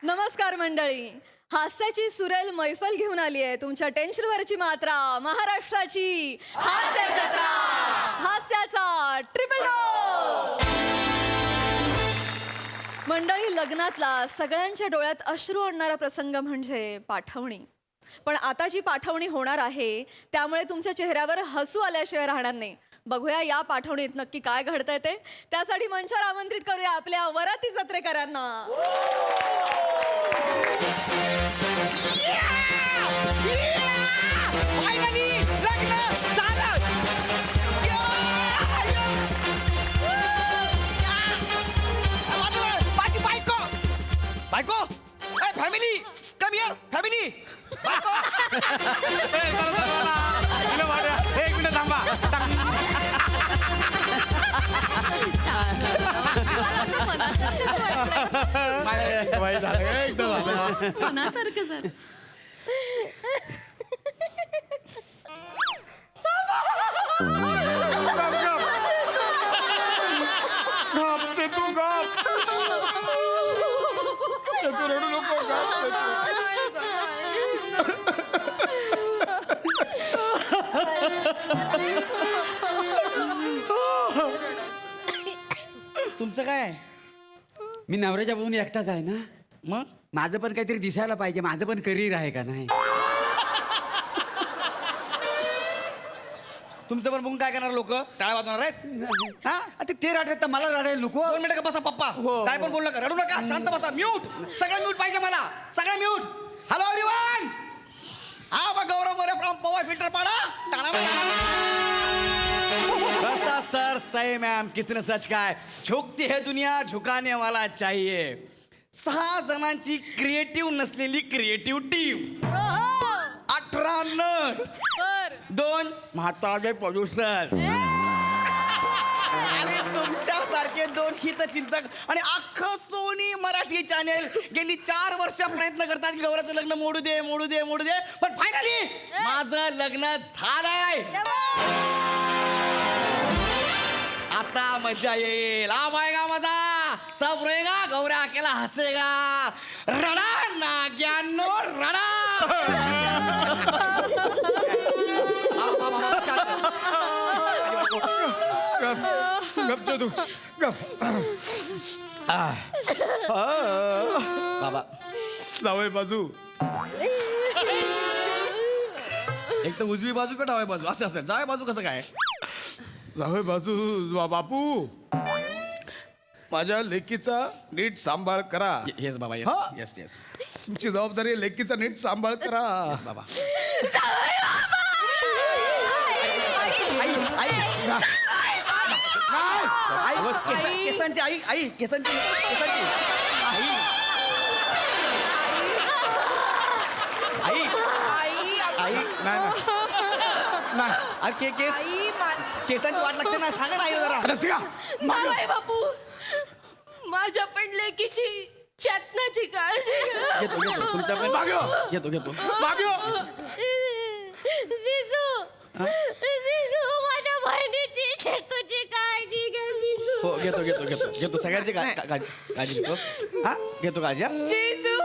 नमस्कार मंडळी. हास्याची सुरेल मैफल घेऊन आली आहे तुमच्या टेन्शनवरची मात्रा. महाराष्ट्राची हास्य जत्रा, हास्याचा ट्रिपल डोस. मंडळी, लग्नातला सगळ्यांच्या डोळ्यात अश्रू आणणारा प्रसंग म्हणजे पाठवणी. पण आता जी पाठवणी होणार आहे त्यामुळे तुमच्या चेहऱ्यावर हसू आल्याशिवाय राहणार नाही. बघूया या पाठवणीत नक्की काय घडतंय ते. त्यासाठी मंचावर आमंत्रित करूया आपल्या वराती जत्रेकरांना. बायको, फॅमिली, कम हिअर, फॅमिली. एक मिनिट थांबा. मनासारखं सर. रडू नको. तुमचं काय? मी नवऱ्याच्या बघून एकटाच आहे ना. मग माझं पण काहीतरी दिसायला पाहिजे. माझं पण करिअर आहे का नाही. तुमचं पण बघून काय करणार लोक? टाळ्या वाजवणार आहेत? हा आता ते रडायला मला रडायला नको. 2 मिनिटं का बसा पप्पा. हो. काय पण बोलू नका, रडू नका, शांत बसा. म्यूट, सगळं म्यूट पाहिजे मला, सगळं म्यूट. Hello everyone. हा बा गौरव मोरे फ्रॉम पवा फिल्टर पाडा. बसा सर, सही मैम, किसी ने सच कहा है. झुकती है दुनिया, झुकाने वाला चाहिए. 6 जणांची क्रिएटिव्ह नसलेली क्रिएटिव्ह टीम. 18 नट, 2 म्हातारे प्रोड्युसर आणि तुमच्यासारखे 2 हितचिंतक आणि अख्खं सोनी मराठी चॅनेल गेली 4 वर्ष प्रयत्न करतात की गौराचं लग्न मोडू दे, मोडू दे, मोडू दे. पण फायनली माझं लग्न झालंय. आता मजा येईल. आएगा मजा, सब रोएगा, गौरा अकेला हसेगा. रडा नाग्यानो रडा. गप तू गप. बाबा जावई बाजू. एक तर उजवी बाजू का डावी बाजू असं असेल. जावे बाजू कसं काय? जावई बाजू. बापू, माझ्या लेकीचा नीट सांभाळ करा. येस बाबा, हा? येस येस तुमची जबाबदारी आहे, लेकीचा नीट सांभाळ करा. बाबा. केसांची आई, आई केसांची केसांची आई, आई आई. नाही अरे केस केसांची वाट लागते ना, सांगा ना आई जरा. रसिका, नाही बापू, माझ्या पण लेकीची चेतनाची काळजी घ्या. घेतो घेतो तुमच्या मागं. घेतो घेतो. जिजू, जिजू, माझ्या बहिणीची चेतूची काळजी घ्या जिजू. हो घेतो घेतो घेतो घेतो सगळ्यांची काळजी घेतो. हा घेतो काळजी. हा? जिजू,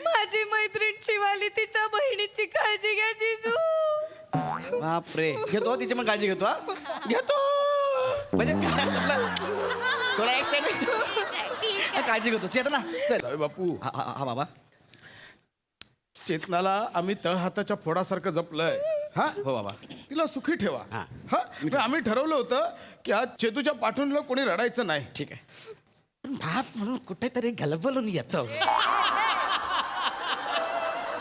माझी मैत्रीण शिवाली तिच्या बहिणीची काळजी घ्या जिजू. बापरे, घेतो तिची पण काळजी घेतो. हा घेतो म्हणजे काय आपलं थोडा एक्साइटमेंट. काळजी घेतो. चेतना चल. जावई बापू, हा हा हा बाबा. चेतनाला आम्ही तळहाताच्या फोडासारखं जपलंय. हा, हो बाबा. तिला सुखी ठेवा. हा. हा, मग आम्ही ठरवलं होतं की आज चेतूच्या पाठवणीला कोणी रडायचं नाही. ठीक आहे. पण बाप म्हणून कुठेतरी गलबलून येतं.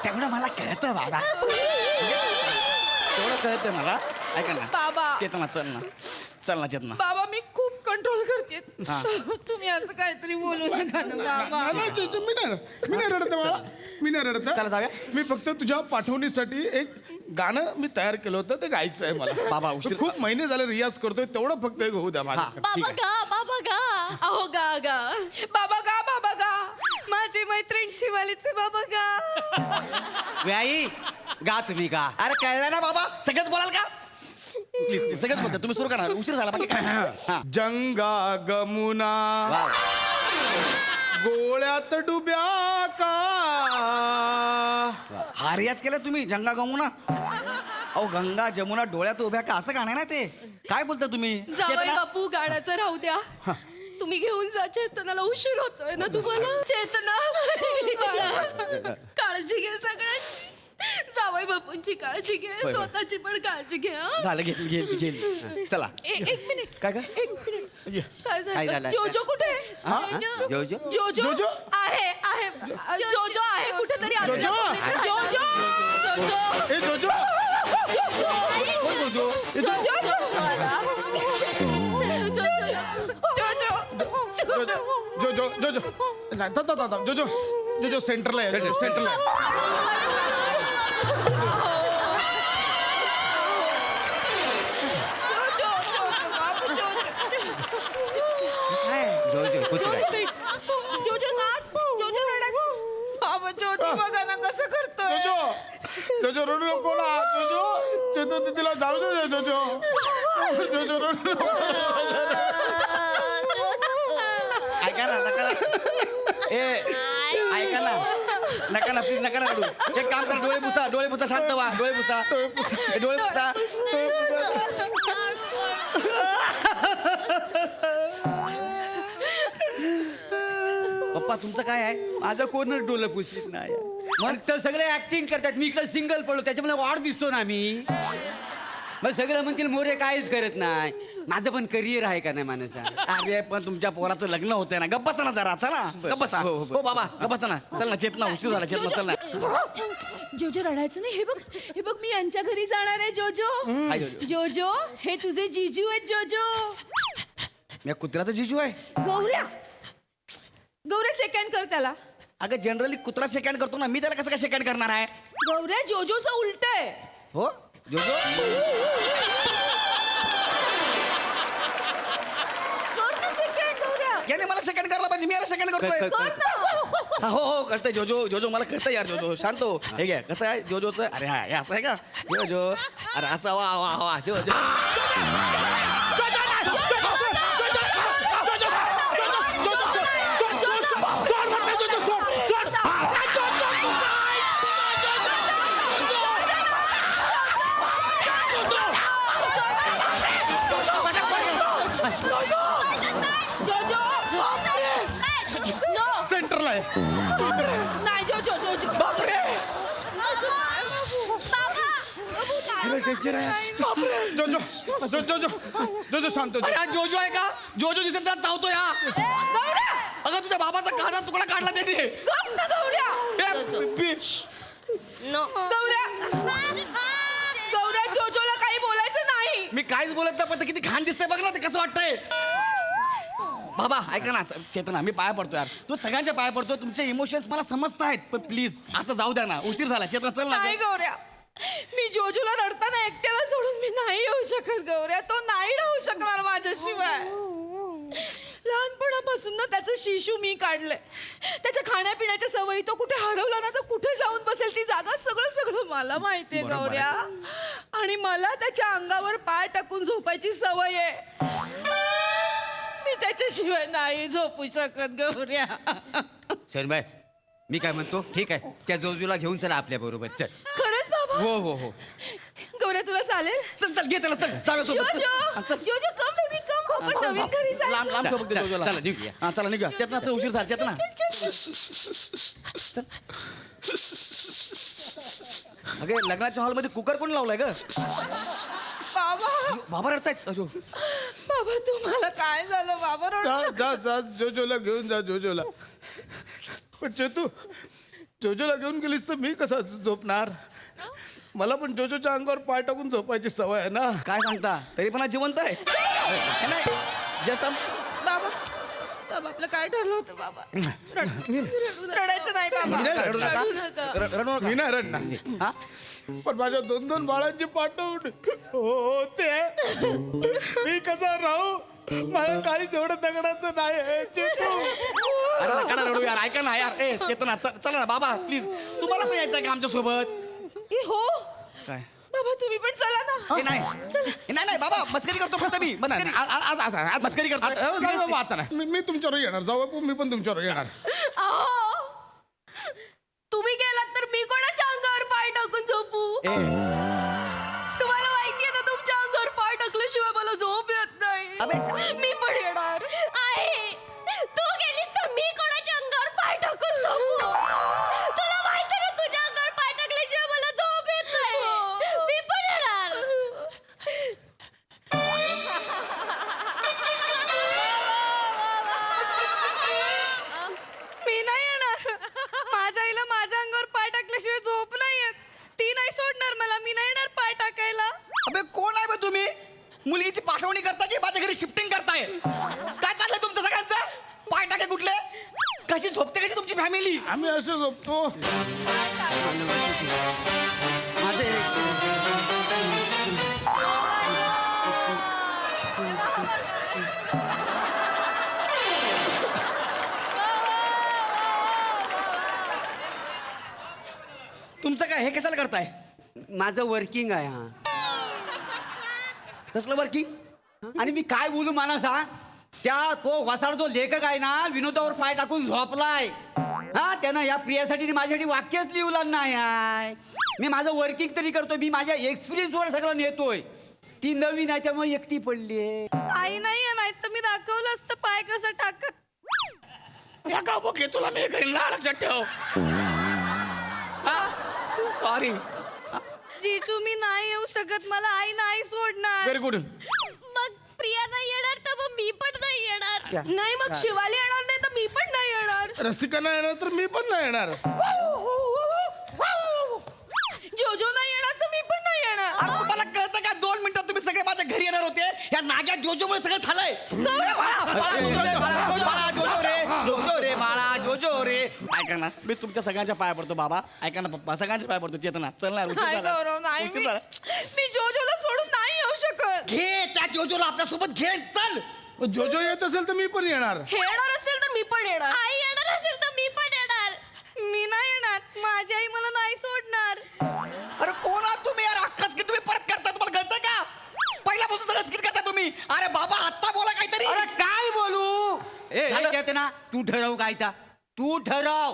तेवढं मला कळतं बाबा, तेवढं कळतं मला. ऐका ना बाबा, चेतना, चल ना, चल ना चेतना. बाबा मी खूप कंट्रोल करते. हा. तुम्ही असं काहीतरी बोलू नका ना बाबा. नाही, मी नाही रडत आहे बाळा. मी नाही रडत आहे. चला जाऊया. मी फक्त तुझ्या पाठवणीसाठी एक गाणं मी तयार केलं होतं, ते गायचं आहे मला. बाबा, उशीर- खूप महिने झाले रियाज करतोय, तेवढं फक्त एक होऊ द्या माझ्या. हा. ठीक बाबा आहे. गा, बाबा गा. अहो गा गा, बाबा गा, बाबा गा. माझी मैत्रीण शिवालीचे बाबा गा. व्याई गा, तुम्ही गा. अरे कळलं ना बाबा, सगळंच बोलाल का? प्लीज सगळंच बोलतो. तुम्ही सुरू करा, उशीर झाला बाकी काय. हा. जंगा गमुना वाव. गोळ्यात डुब्या का. हा रियाज केला तुम्ही जंगा गमुना. अहो गंगा जमुना डोळ्यात उभ्या का असं गाणं ना ते. काय बोलता तुम्ही जावई चेतना? बापू गाण्याचं राहू द्या. तुम्ही घेऊन जा चेतनाला. उशीर होतोय ना तुम्हाला. चेतना बाळा, काळजी घे सगळ्यांची. जावई बापूंची काळजी घे, होय. स्वतःची पण काळजी घे. हं? झालं घेतली घेतली घेतली. चला एक मिनिट. काय काय एक मिनिट. ये. काय काय झालं? झालं? जोजो कुठे हा? जोजो जोजो? जोजो? आहे आहे. जोजो आहे कुठेतरी आतल्या जोजो? खोलीत. जोजो जोजो ए जोजो. जोजो ए, जोजो. जोजो जोजो नाही, थांब, थांब, थांब. जोजो जोजो सेंटरला आहे. जोजो सेंटरला आहे. जोजो कुठे काय? बघा ना कसं करतोय. जोजो जोजो रडू नको ना. जोजो जोजो तिला जाऊ दे. जोजो जोजो रडू नको. ऐका ना नका ना. ए ऐका ना नका ना प्लीज नका ना रडू. एक काम कर डोळे पुसा शांत व्हा. डोळे पुसा ए, डोळे पुसा. पप्पा तुमचं काय आहे. माझं कोणच डोलं पुसलीत नाही. मग तर सगळे ऍक्टिंग करतात. मी इकडे सिंगल पडलो, त्याच्यामुळे वाढ दिसतो ना मी. मग सगळं म्हणतील मोरे काहीच करत नाही. माझं पण करिअर आहे का नाही माणसा. अरे पण तुमच्या पोराचं लग्न होतंय ना. गप्प बसा ना जरा. चला गप्प बसा. हो, हो, हो बाबा गप्प बसा ना. चल ना चेतना उशीर झाला. चेतना चल ना. जोजो रडायचं नाही. हे बघ मी यांच्या घरी जाणार आहे. जोजो हाय जोजो. जोजो हे तुझे जीजू आहेत. जोजो मी कुत्र्याचा जिजू आहे. गौऱ्या सेकंड कर त्याला. अगं जनरली कुत्रा सेकंड करतो ना. मी त्याला कसं काय सेकंड करणार आहे. गौऱ्या जोजोचं उलट आहे. हो जोजो कर ना सेकंड गौऱ्या. याने मला सेकंड करायला पाहिजे. मी याला सेकंड करतोय. कर, कर. कर ना. हा, हो हो करतोय जोजो मला कळतंय यार. जोजो शांत हो. हे घ्या कसं आहे जोजोचं. अरे हा हे असं आहे का जोजो. अरे असं वा वा वा जोजो. सेंटरला आहे. नाही जोजो जोजो. बापरे जोजो जोजो जोजो जोजो शांत हो. अरे हा जोजो आहे का. जोजो दिसत त्यात चावतो या. अगं तुझ्या बाबाचा काचा तुकडा काढला त्याने. गप ना गौऱ्या. ए, गौऱ्या जोजोला काही बोलायचं नाही. मी काहीच बोलत नाही पण ते किती घाण दिसतंय बघ ना. ते कसं वाटतंय. बाबा ऐका ना चेतना मी पाया पडतो यार. तू सगळ्यांच्या पाया पडतो. तुमचे इमोशन्स मला समजत आहेत पण प्लीज आता जाऊ द्या ना. उशीर झाला. चेतना चल नाही ना. गौऱ्या. मी जोजोला रडताना एकट्याला सोडून मी नाही येऊ शकत गौऱ्या. तो नाही राहू शकणार माझ्याशिवाय. लहानपणापासून ना त्याचं शिशू मी काढलंय. त्याच्या खाण्यापिण्याच्या सवयी तो कुठे हरवला ना तर कुठे जाऊन बसेल ती जागा सगळं मला माहितीये गौऱ्या. आणि मला त्याच्या अंगावर पाय टाकून झोपायची सवय आहे. मी त्याच्याशिवाय नाही झोपू शकत गौऱ्या. शरणबाई मी काय म्हणतो ठीक आहे. त्या जोजूला घेऊन चला आपल्या बरोबर. चल. खरंच बाबा. हो हो हो. गौऱ्या तुला चालेल. चल चल घे त्याला चल जाऊया सोबत. जोजो चल. जोजो कम बेबी कम. आपण नवीन घरी लांब जायचं. लांब ठेव बघ ते जोजोला. चला, निघूया. हा चला निघूया. चेतना चल उशीर झाला. चेतना अगे लग्नाच्या हॉलमध्ये कुकर कोण लावलाय ग. बाबा बाबा रडतायत. अजो बाबा तुम्हाला काय झालं बाबा जा जा जा जोजोला घेऊन जा. जोजोला पण चेतू जोजोला घेऊन गेलीस तर मी कसा झोपणार. मला पण जोजोच्या अंगावर पाय टाकून झोपायची सवय आहे ना. काय सांगता तरी पण हा जिवंत आहे. नाही जस्ट बाबा बाबा आपलं काय ठरलं होतं बाबा. रडायचं नाही बाबा. मी नाही रडणार. रडू नका. रडू नका. मी नाही रडणार. हा पण माझ्या 2-2 बाळांची पाठवून होते. मी कसा राहू. माझं काही तेवढं दगडाचं नाही आहे चेतू. अरे नका ना रडू यार. ऐका ना यार. ए चेतना चला ना बाबा प्लीज. तुम्हाला पण यायचं का आमच्या सोबत. हो काय बाबा तुम्ही पण चला ना. हे नाही नाही नाही बाबा मस्करी करतो फक्त मी मस्करी मस्करी करतो. जाऊ आता नाही मी तुमच्यावर येणार जाऊ बापू मी पण तुमच्यावर येणार. अहो, तुम्ही गेलात तर मी कोणाच्या अंगावर पाय टाकून झोपू? तुम्हाला माहितीये ना तुमच्या अंगावर पाय टाकल्याशिवाय मला झोप येत नाही. मी पण येणार. आहे तू गेलीस तर मी कोणाच्या अंगावर पाय टाकून झोपू? तुला माहिती ना तुझ्या अंगावर पाय टाकल्याशिवाय मला झोप येत नाही. मी पण येणार. मी नाही येणार. माझ्या आईला माझ्या अंगावर पाय टाकल्याशिवाय झोप नाही येत. ती नाही सोडणार मला. मी नाही येणार पाय टाकायला. अबे कोण आहे बे तुम्ही? मुलगीची पाठवणी करता की माझ्या घरी शिफ्टिंग करताय? काय चाललंय तुमचं सगळ्यांचं? पाय टाके कुठले? कशी झोपते कशी तुमची फॅमिली? आम्ही असं झोपतो. माझं तुमचं काय हे कशाला करताय? माझं वर्किंग आहे हा. कसलं वर्किंग? आणि मी काय बोलू मला सांग. तो वसाड जो लेखक आहे ना विनोदावर पाय टाकून झोपलाय. हा त्यानं या प्रियासाठी माझ्यासाठी वाक्यच लिहलं नाही आहे. मी माझं वर्किंग तरी करतोय. मी माझ्या एक्सपिरियन्सवर सगळं नेतोय. ती नवीन आहे त्यामुळे एकटी पडली. आई नाही नाही तर मी दाखवलं असतं पाय कसं टाकत. या का बघे तुला मी घरी ना लक्षात ठेव. सॉरी. जीजू मी नाही येऊ शकत. मला आई नाही सोडणार. Very good. मग प्रिया नाही येणार तर मग मी पण नाही येणार. नाही मग शिवाली येणार नाही तर मी पण नाही येणार. रसिका नाही येणार तर मी पण नाही येणार. जोजो नाही येणार तर मी पण नाही येणार. अरे तुम्हाला कळतं का 2 मिनिटात तुम्ही सगळे माझ्या घरी येणार होते. या नाग्या जोजोमुळे सगळं झालंय. बाळा जोजो रे जोजो रे बाळा जोजो रे. ऐका ना मी तुमच्या सगळ्यांच्या पाया पडतो बाबा. ऐका ना पप्पा सगळ्यांच्या पाया पडतो. चेतना चल ना उशीर नाही झाला. गौरव नाही. उशीर झाला. मी जोजोला सोडून नाही येऊ शकत. घे त्या जोजोला आपल्यासोबत घे चल. जोजो येत असेल तर मी पण येणार. हे येणार असेल तर मी पण येणार. आई येणार असेल तर मी पण येणार. मी नाही येणार. माझी आई मला नाही सोडणार. अरे कोण आहात तुम्ही यार? अख्खा स्किट तुम्ही परत करता. तुम्हाला कळतंय का? पहिल्यापासून सगळं स्किट करता तुम्ही. अरे बाबा आत्ता बोला काहीतरी. अरे काय बोलू? झालं. येते ना तू ठरव काय ता. तू ठरव.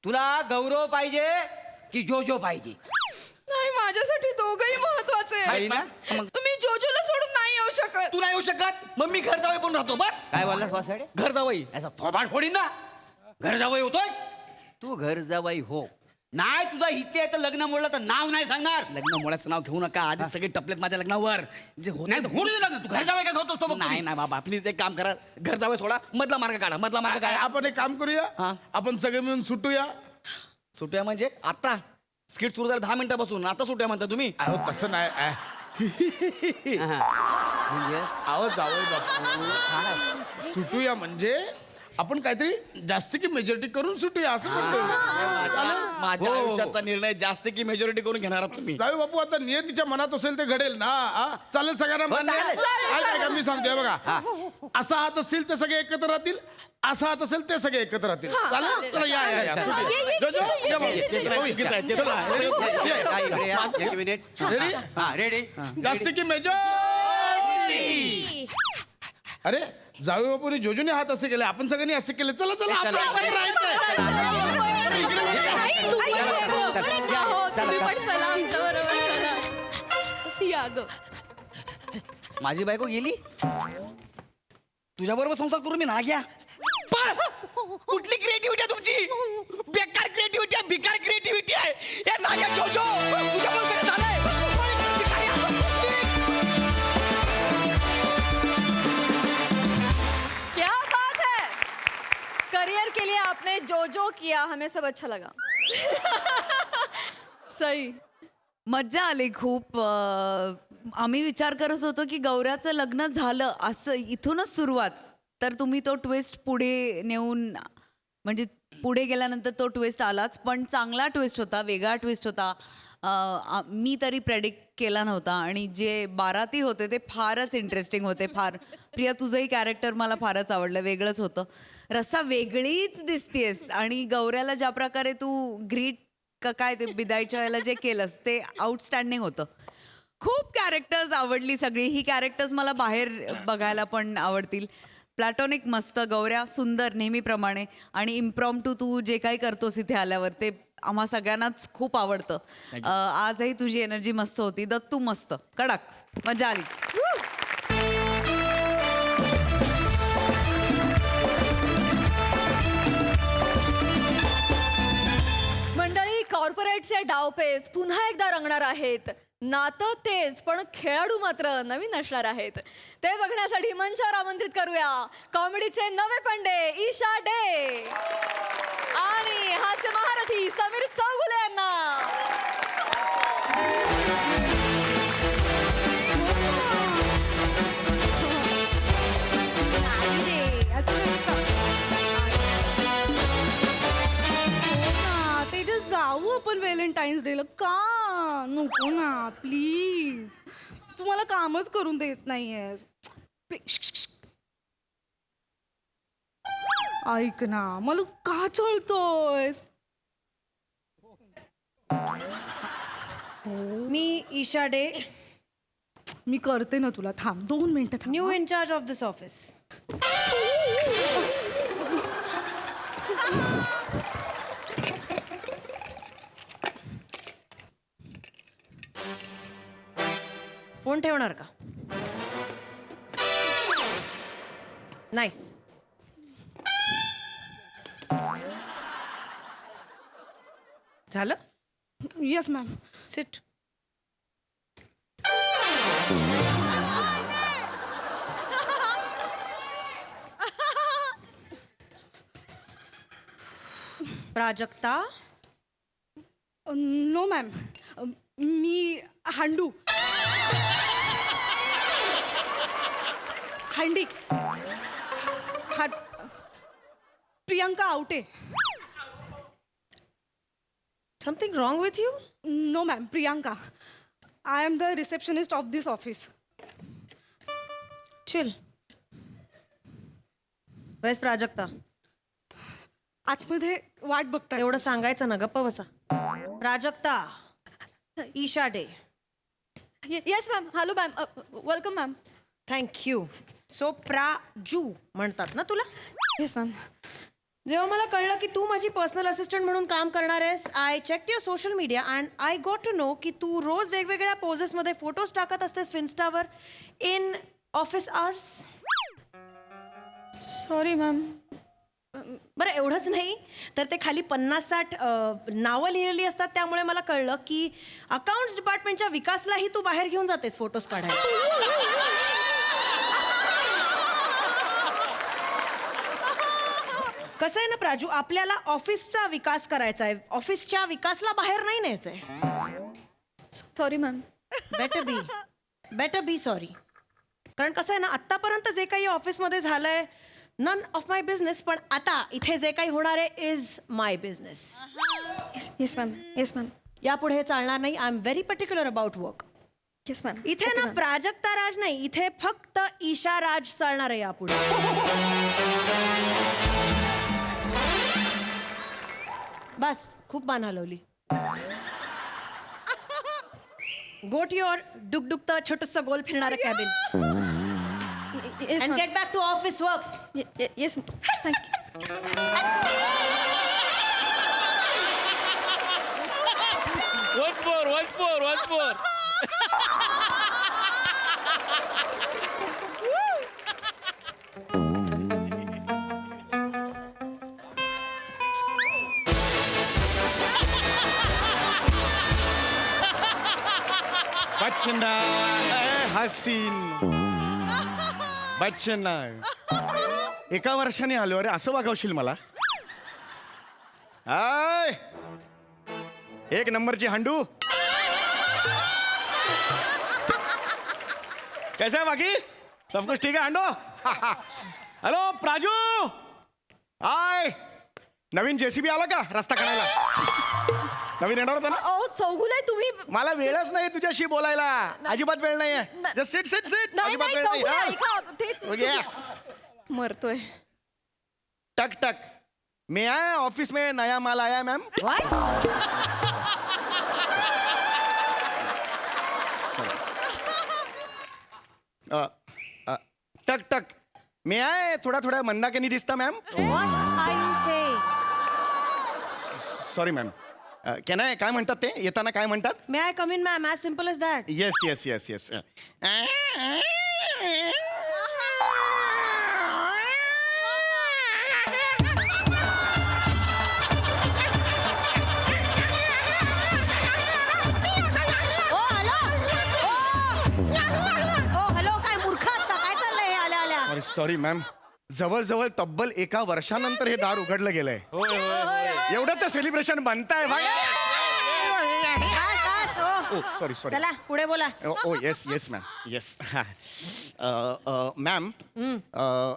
तुला गौरव पाहिजे की जोजो पाहिजे? नाही माझ्यासाठी दोघही महत्वाचे आहे ना? आहे. मी जोजोला सोडून नाही येऊ शकत. तू नाही येऊ शकत. मग मी घर जावई पण राहतो बस. काय बोललास वासाडे? घर जावई. याचा थोबाड फोडीन ना. घर जावई होतोय तू. घर जावई हो. नाही तुझा इथे आहे तर लग्न मोडलं तर नाव नाही सांगणार. लग्न मुळाचं नाव घेऊ नका. आधीच सगळे टपलेत माझ्या लग्नावर. जे होत नाही तर होऊ दे लग्न. तू घर जावई काय होतोस तो बघ. नाही नाही बाबा प्लीज एक काम करा. घर जावई सोडा. मधला मार्ग काढा. मधला मार्ग काय? आपण एक काम करूया. हा. आपण सगळे मिळून सुटूया. सुट्या म्हणजे आता स्किट सुरू झालं 10 मिनिटापासून. आता सुट्या म्हणता तुम्ही? अहो तसं नाही. म्हणजे अहो जावई बापू सुटूया म्हणजे आपण काहीतरी जास्त की मेजॉरिटी करून सुटूया असं म्हणतोय मी. चालेल? माझ्या हो. आयुष्याचा निर्णय जास्त की मेजॉरिटी करून घेणार आहात तुम्ही. जावई बापू आता नियतीच्या मनात असेल ते घडेल ना. हा? चालेल सगळ्यांना मान्य आहे? चालेल. ऐका मी सांगतोय बघा. असा हात असतील ते सगळे एकत्र राहतील. असा हात असेल ते सगळे एकत्र राहतील. चालेल चला या जोजो, या बाबू. चुकीचं आहे, चेतना. काय इकडे या. एक मिनिट. रेडी? हा रेडी. जास्त की मेजॉरिटी. अरे जावई बापूने जोजोने हात असे केले. आपण सगळ्यांनी असे केले. चला चला आपलं आपण राहायचंय. अरे, इकडे बघा. तुम्ही पण चला आमच्या बरोबर चला. या ग. माझी बायको गेली. तुझ्या बरोबर संसार करू मी ना घ्या. पण कुठली क्रिएटिव्हिटी आहे तुमची? बेकार क्रिएटिव्हिटी आहे. बिकार क्रिएटिव्हिटी आहे. या नाग्या जोजो तुझ्यामुळे सगळं झालंय. क्या बात है. करियर के लिए आपने जो जो किया हमें सब अच्छा लगा. सही. मज्जा आली खूप. आम्ही विचार करत होतो की गौऱ्याचं लग्न झालं असं इथूनच सुरुवात. तर तुम्ही तो ट्विस्ट पुढे नेऊन म्हणजे पुढे गेल्यानंतर तो ट्विस्ट आलाच. पण चांगला ट्विस्ट होता. वेगळा ट्विस्ट होता. मी तरी प्रेडिक्ट केला नव्हता. आणि जे बाराती होते ते फारच इंटरेस्टिंग होते. फार प्रिया तुझंही कॅरेक्टर मला फारच आवडलं. वेगळंच होतं. रस्सा वेगळीच दिसतेस. आणि गौऱ्याला ज्या प्रकारे तू ग्रीट काय ते बिदायच्या वेळेला जे केलंस ते आउटस्टँडिंग होतं. खूप कॅरेक्टर्स आवडली सगळी. ही कॅरेक्टर्स मला बाहेर बघायला पण आवडतील. प्लॅटॉनिक मस्त, गौऱ्या सुंदर नेहमीप्रमाणे, आणि इम्प्रॉम्प्टू तू जे काही करतोस इथे आल्यावर ते आम्हा सगळ्यांनाच खूप आवडतं. आजही तुझी एनर्जी मस्त होती. दत्तू मस्त, कडक, मजा आली. मंडळी, कॉर्पोरेटचे डावपेच पुन्हा एकदा रंगणार आहेत. नातं तेच, पण खेळाडू मात्र नवीन असणार आहेत. ते बघण्यासाठी मंचावर आमंत्रित करूया कॉमेडीचे नवे पंडे ईशा डे आणि हास्य महारथी समीर चौगुले यांना. तेजस, जाऊ आपण व्हॅलेंटाईन्स डेला. का नको ना प्लीज, तू मला कामच करून देत नाहीयेस. ऐक ना, मला का चळतोयस? मी ईशा डे, मी करते ना तुला. थांब 2 मिनिटं थांब. New in charge of this office. Phone ठेवणार का? नाईस. झालं? Yes ma'am. Sit. Prajakta, no ma'am, मी हांडू. हंडी. Priyanka Awate. Something wrong with you? No ma'am, Priyanka. I am the receptionist of this office. Chill. वेस प्राजक्ता? आतमध्ये वाट बघताय. एवढं सांगायचं ना, गप्प बसा. Prajakta, Isha Dey. Yes ma'am. Hello ma'am. Welcome ma'am. Thank you. So Praju म्हणतात ना तुला? Yes ma'am. जेव्हा मला कळलं की तू माझी पर्सनल असिस्टंट म्हणून काम करणार आहेस, I check your social media and I got to know की तू रोज वेगवेगळ्या पोजेसमध्ये फोटोज टाकत असतेस इन्स्टावर in office hours. Sorry ma'am. बरं, एवढंच नाही तर ते खाली 50-60 नावं लिहिलेली असतात. त्यामुळे मला कळलं की अकाउंट्स डिपार्टमेंटच्या विकासलाही तू बाहेर घेऊन जातेस फोटोज काढायला. कसं आहे ना प्राजू, आपल्याला ऑफिसचा विकास करायचा आहे, ऑफिसच्या विकासला बाहेर नाही न्यायचंय. Sorry ma'am. Better be sorry. कारण कसं आहे ना, आत्तापर्यंत जे काही ऑफिसमध्ये झालंय नन ऑफ माय बिझनेस, पण आता इथे जे काही होणार आहे is my business. Yes ma'am. Yes ma'am. यापुढे हे चालणार नाही. I am very particular about work. Yes ma'am. इथे ना प्राजक्ता राज नाही, इथे फक्त ईशा राज चालणार आहे यापुढे. बस, खूप मान हलवली. गो टू युअर डुकडुकतं छोटंसं गोल फिरणारं cabin yes and get back to office work. Yes thank you. once more. Bachchan हसीन बच्चन, एका वर्षाने आलो. अरे असं वागवशील मला? आय, एक नंबरची हांडू. कैसा है बाकी? सब कुछ ठीक है हांडो? हॅलो प्राजू, आय नवीन जेसीबी आला का रस्ता काढायला? नवीन येणार होता ना? अहो चौगुले, तुम्ही मला वेळच नाही तुझ्याशी बोलायला, अजिबात वेळ नाहीये. Just sit sit sit. नाही अजिबात नाही वेळ चौगुले नाही. ऐका, ते हो गया. मरतोय. टक टक मैं आया ऑफिस में नया माल आया मैम. टक टक मैं आय थोडा थोडा मंदा के नाही दिसता मॅम. Sorry ma'am. कॅन काय म्हणतात ते येताना काय म्हणतात. May I come in ma'am as simple as that. Yes yes yes yes. Hello काय मूर्खात का काय चाललंय हे आल्या आल्या. Sorry ma'am. जवळजवळ तब्बल 1 वर्षानंतर हे दार उघडलं गेलंय. एवढं तर सेलिब्रेशन बनताय भाई. Sorry sorry. चला पुढे बोला. Oh yes yes ma'am yes. Ma'am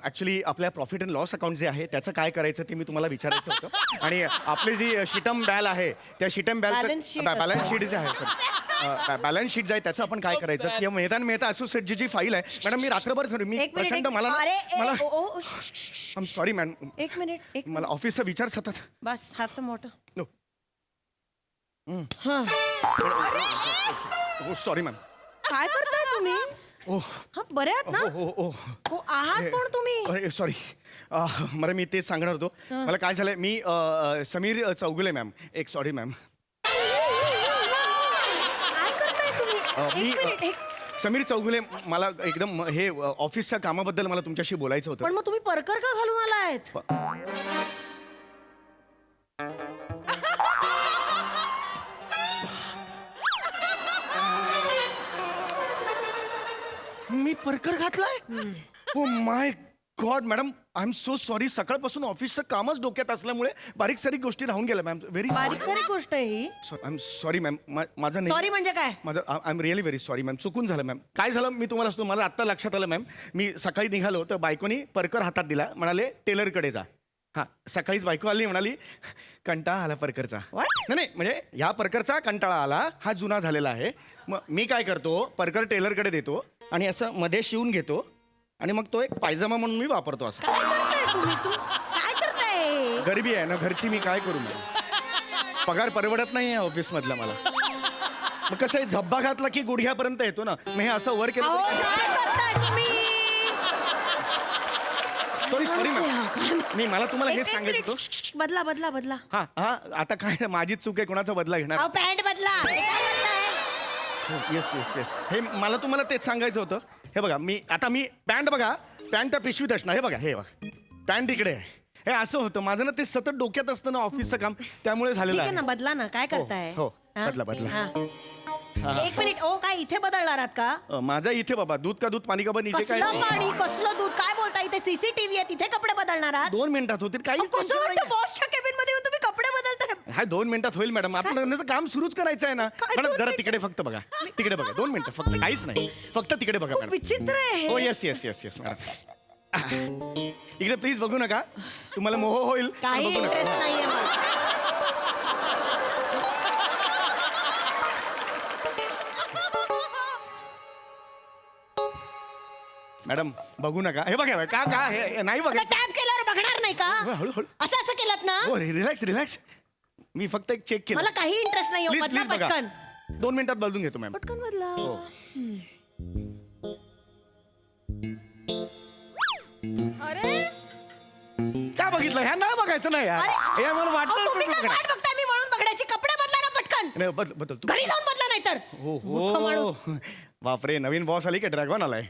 actually आपल्या प्रॉफिट अँड लॉस अकाउंट जे आहे त्याचं काय करायचं ते मी तुम्हाला विचारायचं होतं. आणि आपली जी शिटम बॅल आहे त्या शिटम Balance sheet बॅलन्स शीट जे आहे बॅलन्स शीट जे आहे त्याचं आपण काय करायचं किंवा मेहता मेहता असोसिएटची जी फाईल आहे मॅडम मी रात्रभर सॉरी मी एक मिनिट प्रचंड मला अरे सॉरी मॅम एक मिनिट मला ऑफिसचा विचार सतत. बस हॅव सम वॉटर. नो. हो सॉरी मॅम. काय करताय तुम्ही. ओ हा बरे आहात ना. ओ ओ को आहात कोण तुम्ही. अरे सॉरी. मला मी तेच सांगणार होतो. मला काय झालंय मी समीर चौगुले मॅम. एक सॉरी मॅम. काय करताय तुम्ही. मी एक मिनिट समीर चौगुले. मला एकदम हे ऑफिसच्या कामाबद्दल मला तुमच्याशी बोलायचं होतं. पण मग तुम्ही परकर का घालून आलायत. मी परकर घातलाय. Oh my God madam I am so sorry. सकाळपासून ऑफिसचं कामच डोक्यात असल्यामुळे बारीक सारीक गोष्टी राहून गेल्या मॅम. व्हेरी बारीक सारी गोष्ट आहे ही. I am sorry ma'am. माझं नाही. सॉरी म्हणजे काय. माझं I am really very sorry ma'am. चुकून झालं मॅम. काय झालं मी तुम्हाला सांगतो. मला आत्ता लक्षात आलं मॅम. मी सकाळी निघालो तर बायकोनी परकर हातात दिला. म्हणाले टेलरकडे जा. हां सकाळीच बायको आली म्हणाली कंटाळा आला परकरचा. नाही नाही म्हणजे ह्या परकरचा कंटाळा आला. हा जुना झालेला आहे. मग मी काय करतो परकर टेलरकडे देतो आणि असं मध्ये शिवून घेतो आणि मग तो एक पायजमा म्हणून मी वापरतो. असं काय करताय तुम्ही. काय करताय. गरिबी आहे ना घरची. मी काय करू मॅम. पगार परवडत नाही आहे ऑफिसमधला मला. मग कसं आहे झब्बा घातला की गुडघ्यापर्यंत येतो ना. मग हे असं वर केलं अहो, काय करताय तुम्ही. Sorry sorry ma'am. नाही मला तुम्हाला हे एक सांगायचं मिनिट. होतं. बदला बदला बदला. हा हा आता काय माझीच चूक आहे. कोणाचा बदला घेणार. अहो पॅन्ट बदला. हे काय करताय. Yes yes yes. हे मला तुम्हाला तेच सांगायचं होतं. हे बघा मी पॅन्ट बघा. पॅन्ट त्या पिशवीत असणार. हे बघा हे बघा पॅन्ट इकडे आहे. हे असं होतं माझं ना. ते सतत डोक्यात असतं ना ऑफिसचं काम त्यामुळे ठीक झालेलं आहे ना आहे. बदला ना. काय करताय. हो, हा? बदला, बदला. हा. एक मिनिट. ओ काय इथे बदलणार आहात का. माझा इथे बाबा दूध का दूध पाणी का पण इथे काय कसलं पाणी कसलं दूध काय बोलता. इथे सीसीटीव्ही आहे. तिथे कपडे बदलणार आहात. 2 मिनिटात होतील काहीच कसं tension वाटतं नाहीये. बॉसच्या केबिन मध्ये येऊन तुम्ही कपडे बदलताय. हा 2 मिनिटात होईल मॅडम. आपण काम सुरूच करायचं आहे ना. काय मॅडम 2 जरा मिनिटं? तिकडे फक्त बघा. तिकडे बघा 2 मिनिटं फक्त. काहीच नाही फक्त तिकडे बघा खूप मॅडम. विचित्र आहे हे. हो yes yes yes yes madam. इकडे प्लीज बघू नका. तुम्हाला मोह होईल पण काही बघू नका. इंटरेस्ट नाहीये मला. मॅडम बघू नका. हे बघा का का हे नाही आता बघायचं. टॅप केल्यावर बघणार नाही का. हळू हळू. असं असं केलं ना. हो रिलॅक्स रिलॅक्स. मी फक्त एक चेक केलं. मला काही इंटरेस्ट नाही. प्लीज बदला प्लीज बघा. पटकन 2 मिनिटात बदलून घेतो मॅम. पटकन बदला. हो. अरे काय बघितलं ह्या नाही बघायचं नाही यार. अरे, हे मला अहो, वाटतं तुम्ही काय वाट बघताय मी म्हणून बघण्याची. कपडे बदला ना पटकन. नाही बदल तू. घरी जाऊन बदला नाही तर. हो मूर्ख माणूस. हो बापरे नवीन बॉस आली का ड्रॅगन आलाय.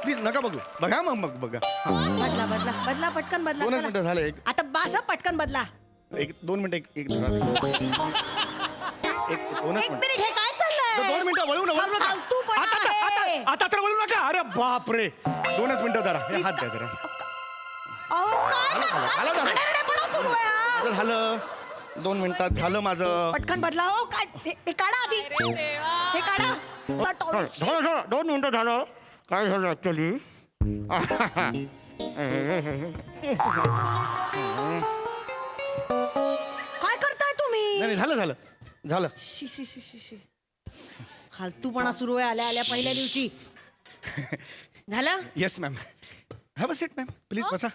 प्लीज नका बघू. बघा मग बघा. बदला बदला बदला पटकन बदला. 2 चला. मिनिटं झाले. एक आता बास हं, पटकन बदला. 2 मिनिटं एक धरा. एक 2 एक मिनिट. हे काय चाललंय. 2 मिनिटं वळू हा नका. फालतूपणा आहे. आता तर वळू नका. अरे बापरे 2च मिनिटं जरा हे हात द्या जरा. अहो, काय झालं, झालं. घाणेरडेपणा सुरू आहे हा. माझं झालं 2 मिनिटात झालं माझं. पटकन बदला. हो काय हे काढा आधी. हे काढा. आता टॉवेल. झालं 2 मिनिटं झालं. काय झालं ऍक्च्युली काय करताय तुम्ही. नाही झालं झालं झालं. शी शी शी शी शी. फालतूपणा सुरू आहे आल्या आल्या पहिल्या दिवशी. झालं. Yes ma'am. Have a seat ma'am please बसा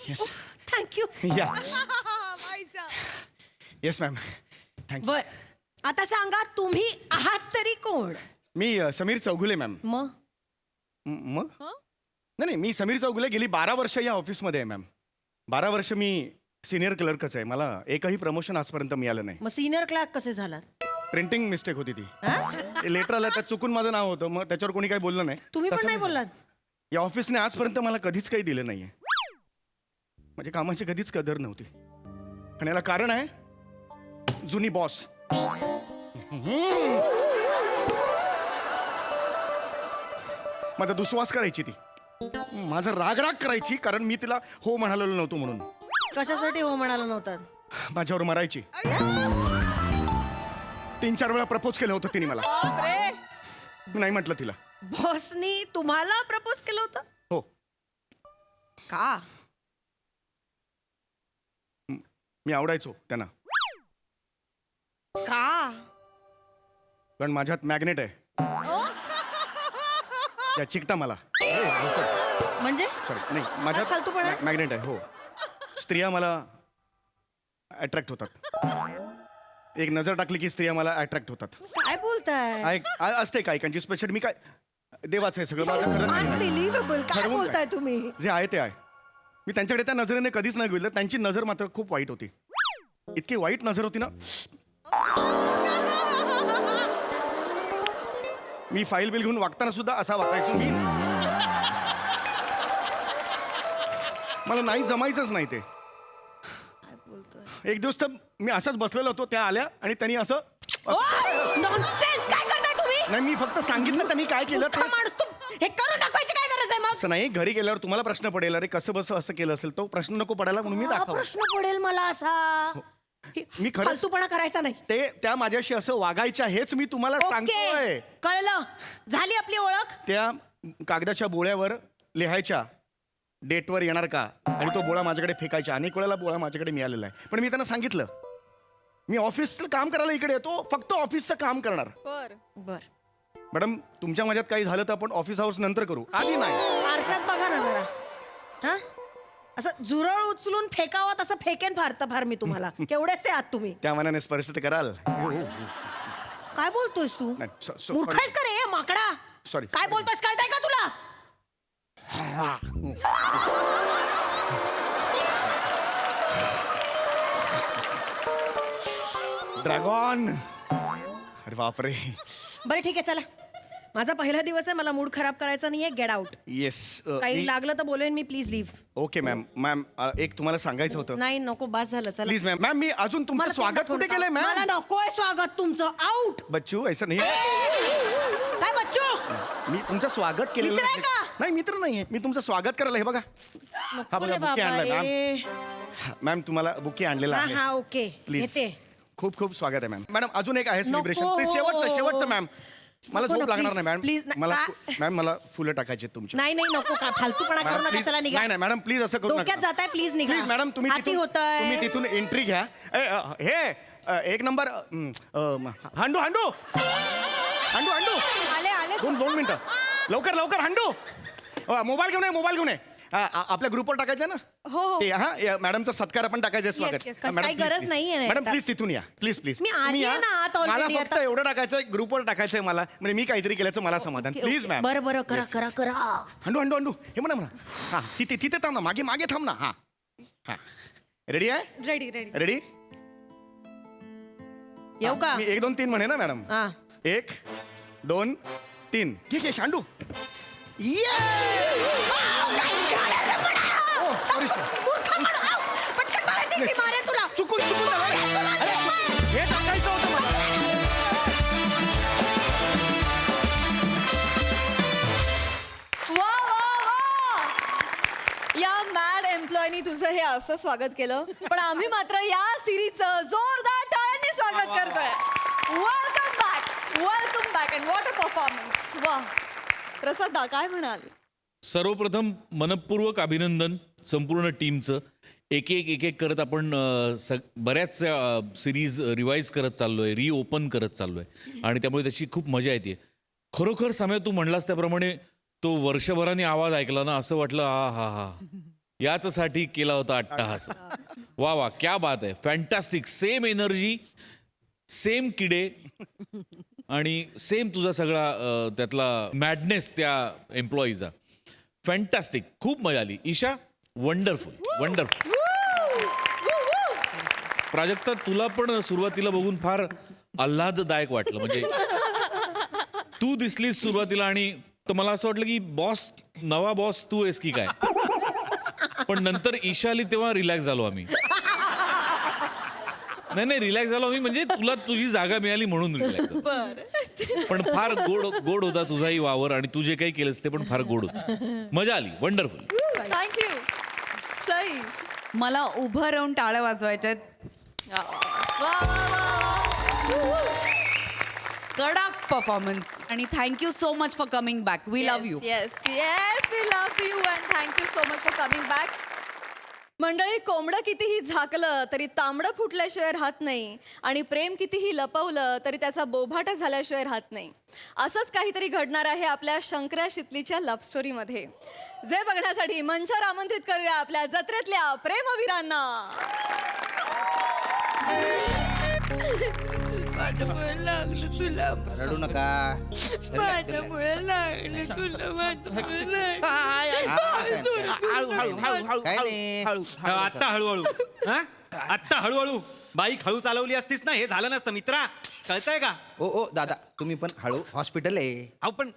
येस थँक्यू. या येस मॅम थँक्यू. बर आता सांगा तुम्ही आहात तरी कोण? मी समीर चौगुले मॅम. मग मग नाही मी समीर चौगुले गेली 12 वर्ष या ऑफिसमध्ये आहे मॅम. 12 वर्ष मी सिनियर क्लर्कच आहे. मला एकही प्रमोशन आजपर्यंत मिळालं नाही. मग सिनियर क्लार्क कसे झालात? प्रिंटिंग मिस्टेक होती ती. लेटर आलं त्यात चुकून माझं नाव होतं मग त्याच्यावर कोणी काही बोललं नाही. तुम्ही पण तसं नाही झालं. बोललात? या ऑफिसने आजपर्यंत मला कधीच काही दिलं नाहीये. म्हणजे कामाची कधीच कदर नव्हती. आणि याला कारण आहे जुनी बॉस. माझा दुस्वास करायची ती. माझा राग करायची कारण मी तिला हो म्हणालेलो नव्हतो म्हणून. कशासाठी हो म्हणाला नव्हतात? माझ्यावर मरायची. 3-4 वेळा प्रपोज केलं होतं तिने मला. मी नाही म्हटलं तिला. बॉसनी तुम्हाला प्रपोज केलं होतं? हो. का? मी आवडायचो त्यांना. का? कारण माझ्यात मॅग्नेट आहे. त्या चिकटा मला. म्हणजे सॉरी नाही काय माझ्यात फालतूपणा? मॅग्नेट आहे. हो स्त्रिया मला अट्रॅक्ट होतात. एक नजर टाकली की स्त्रिया मला अट्रॅक्ट होतात. काय बोलताय? असते काही स्पेशल. मी काय देवाचं आहे सगळं. माझं खरं नाही. अनबिलिव्हेबल. काय ठरवून बोलताय काय? तुम्ही? जे आहे ते आहे. मी त्यांच्याकडे त्या नजरेने कधीच नाही बघितलं. त्यांची नजर मात्र खूप वाईट होती. इतकी वाईट नजर होती ना. मी फाईल बिल घेऊन वागताना सुद्धा असा वागायचो मी. मला नाही जमायचंच नाही ते. एक दिवस तर मी असंच बसलेलो होतो. त्या आल्या आणि त्यांनी असं नॉनसेन्स. काय करताय तुम्ही? नाही मी फक्त सांगितलं त्यांनी काय केलं ते. हे करून दाखवायची काय गरज आहे मग? असं नाही. घरी गेल्यावर तुम्हाला प्रश्न पडेल अरे कसं बस असं केलं असेल. तो प्रश्न नको पडायला म्हणून मी हा दाखवलं. प्रश्न पडेल मला असा. मी खरंच फालतूपणा करायचा नाही. ते त्या माझ्याशी असं वागायच्या हेच मी तुम्हाला सांगतोय. कळलं. झाली आपली ओळख. त्या कागदाच्या बोळ्यावर लिहायच्या डेटवर येणार का आणि तो बोळा माझ्याकडे फेकायचा. अनेक वेळेला बोळा माझ्याकडे मिळालेला आहे. पण मी त्यांना सांगितलं मी ऑफिसचं काम करायला इकडे येतो. फक्त ऑफिसचं काम करणार. बर मॅडम तुमच्या माझ्यात काही झालं तर आपण ऑफिस आवर्स नंतर करू. आधी नाही. आरशात बघा ना जरा. हा असं झुरळ उचलून फेकावं तसं फेकेन फार मी तुम्हाला. केवढेच आहात तुम्ही? त्या मनाने स्पर्श तर कराल. काय बोलतोयस तू? नाही, मूर्खायस का रे माकडा? सॉरी. काय बोलतोयस कळतंय का तुला? ड्रॅगॉन. अरे बापरे. बरं ठीक आहे चला. माझा पहिला दिवस आहे. मला मूड खराब करायचा नाहीये. Get out. येस. काही लागलं तर बोलेन मी. Please leave. Okay ma'am. Ma'am एक तुम्हाला सांगायचं होतं. नाही नको बास झालं. चला प्लीज मॅम. मॅम मी अजून तुमचं मला स्वागत तोंडात कुठे केलंय मला मॅम? नकोय स्वागत तुमचं. आउट. बच्चू ऐसा नाही. काय बच्चू? मी तुमचं स्वागत केलेलं मित्र आहे का? नाही मित्र नाहीये. मी तुमचं स्वागत करायला हे बघा. हा बघा रे बुके बाबा, आणलाय मॅम. ए. मॅम तुम्हाला बुके आणलेला हा आहे. हा ओके प्लीज. येते. खूप खूप स्वागत आहे मॅम. मॅडम अजून एक आहे सेलिब्रेशन. नको. प्लीज शेवटचं मॅम. मला नको झोप ना, लागणार please, नाही मॅम. please, मला का? मॅम मला फुलं टाकायची तुमची. नाही नाही नको का फालतूपणा करू नका. चला निघा. नाही नाही मॅडम प्लीज असं करू डोक्यात नका. जाताय. प्लीज निघा. प्लीज मॅडम तुम्ही हाती होतंय. तुम्ही तिथून एंट्री घ्या. हे एक नंबर हांडू हांडू हांडू हांडू आले आले. 2 मिनिटं. लवकर हांडू. मोबाईल घेऊन ये. आपल्या ग्रुपवर टाकायचं ना. हो, हो. ते हा मॅडमचा सत्कार आपण टाकायचं yes, स्वागत. yes. काही गरज नाहीये ना मॅडम एकदा. प्लीज तिथून या. प्लीज मी आली आहे ना आत already मला फक्त आता. एवढं टाकायचंय ग्रुपवर टाकायचंय मला. म्हणजे मी काहीतरी केल्याचं मला समाधान. Please ma'am. बरं करा Yes, करा करा. हांडू हे म्हणा. हा तिथे थांब ना. मागे थांब ना. हा रेडी आहे? Ready ready. येऊ का? मी 1 2 3 म्हणे ना मॅडम. हा 1 2 3. ठीक आहे शांडू. चुकून झालं. अरे, हे टाकायचं होतं मला. वा वा वा. या मॅड एम्प्लॉयनी तुझं हे असं स्वागत केलं. पण आम्ही मात्र या सिरीजचं जोरदार टाळ्यांनी स्वागत करतोय. Welcome back and what a performance. वा प्रसाद काय म्हणाल? सर्वप्रथम मनपूर्वक अभिनंदन संपूर्ण टीमचं. एक एक करत आपण बऱ्याच सिरीज रिवाईज करत चाललोय, रिओपन करत चाललोय आणि त्यामुळे त्याची खूप मजा येते. खरोखर समय तू म्हणलास त्याप्रमाणे तो वर्षभराने आवाज ऐकला ना असं वाटलं हा हा हा याचसाठी केला होता अट्टहास. वा वा क्या बात आहे, फॅन्टॅस्टिक. सेम एनर्जी, सेम किडे आणि सेम तुझा सगळा त्यातला मॅडनेस त्या एम्प्लॉईचा. फॅन्टॅस्टिक, खूप मजा आली. Isha, wonderful wonderful. प्राजक्ता, तुला पण सुरुवातीला बघून फार आल्हाददायक वाटलं. म्हणजे तू दिसलीस सुरुवातीला आणि तर मला असं वाटलं की बॉस, नवा बॉस तू आहेस की काय. पण नंतर ईशा आली तेव्हा रिलॅक्स झालो आम्ही. नाही रिलॅक्स झालो आम्ही, म्हणजे तुला तुझी जागा मिळाली म्हणून रिलॅक्स. पण फार गोड होता तुझाही वावर आणि तू जे काही केलंस ते पण फार गोड होतं. मजा आली, वंडरफुल. थँक्यू. सई. मला उभं राहून टाळ्या वाजवायच्या आहेत. वा, वा, वा. कडक परफॉर्मन्स आणि thank you so much for coming back. We love you. Yes yes, we love you and thank you so much for coming back. मंडळी, कोंबडं कितीही झाकलं तरी तांबडं फुटल्याशिवाय राहत नाही आणि प्रेम कितीही लपवलं तरी त्याचा बोभाटा झाल्याशिवाय राहत नाही. असंच काहीतरी घडणार आहे आपल्या शंकर्या शितलीच्या लव्ह स्टोरीमध्ये, जे बघण्यासाठी मंचावर आमंत्रित करूया आपल्या जत्रेतल्या प्रेमवीरांना. रडू नका. काय नाही. आत्ता हळूहळू हा? आत्ता हळूहळू बाईक हळू चालवली असतीस ना हे झालं नसतं मित्रा. कळतंय का? ओ दादा, तुम्ही पण हळू. हॉस्पिटल आहे. अहो पण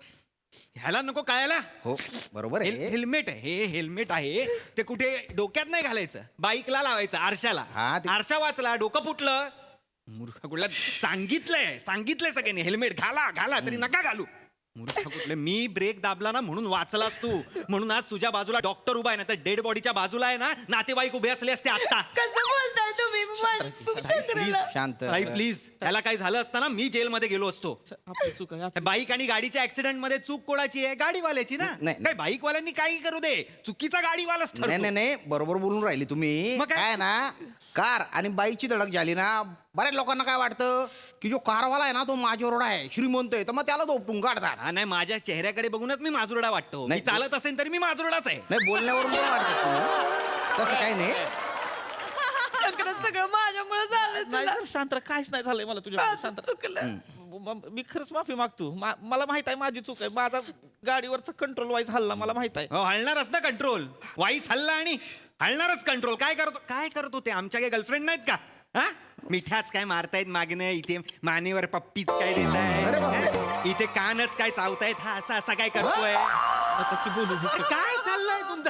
ह्याला नको कळायला. हो बरोबर आहे. हेल्मेट आहे, हे हेल्मेट आहे ते कुठे डोक्यात नाही घालायचं, बाईकला लावायचं आरशाला. हा, ते- आरशा वाचला डोकं फुटलं. मूर्ख कुठला सांगितलंय सगळ्यांनी हेल्मेट घाला घाला तरी नका घालू. मूर्ख कुठले. मी ब्रेक दाबला ना म्हणून वाचलास तू. म्हणून आज तुझ्या बाजूला डॉक्टर उभा आहे ना, तर डेड बॉडीच्या बाजूला आहे ना नातेवाईक उभे असले असते आता. कसं बोलताय तुम्ही? प्लीज शांत. प्लीज. याला काही झालं असतं ना मी जेलमध्ये गेलो असतो. बाईक आणि गाडीच्या ऍक्सिडेंट मध्ये चूक कोणाची आहे? गाडीवाल्याची ना. नाही. काय बाईकवाल्यांनी काही करू दे, चुकीचा गाडीवालाच ठरतो. नाही बरोबर बोलून राहिली तुम्ही. मग काय? काय ना, कार आणि बाईकची धडक झाली ना, बऱ्याच लोकांना काय वाटतं की जो कारवाला आहे ना तो माझ्यावर आहे, श्रीमंत आहे, तर मग त्याला दोपटून काढतात. हा, नाही माझ्या चेहऱ्याकडे बघूनच मी माजुरडा वाटतो. मी नाही. चालत असेल तरी मी माजुरडाच आहे. नाही, बोलण्यावरून पण वाटतं तुम्ही. तसं काही नाही. सगळं माझ्यामुळे झालं. नाही शांत राहा, काहीच नाही झालंय मला तुझ्या शांत राहा. मी खरंच माफी मागतो. मला माहित आहे माझी चूक आहे. माझा गाडीवरचा कंट्रोल वाईज हल्ला मला माहित आहे. हो, हलणारच ना कंट्रोल. वाईच हल्ला आणि हलणारच कंट्रोल. काय करतो ते? आमच्या काही गर्लफ्रेंड नाहीत का? हा, मिठाच काय मारतायत मागणं, इथे मानेवर पप्पीच काय देतायत, इथे कानच काय चावतायत. हा असा काय करतोय? काय चाललंय तुमचं?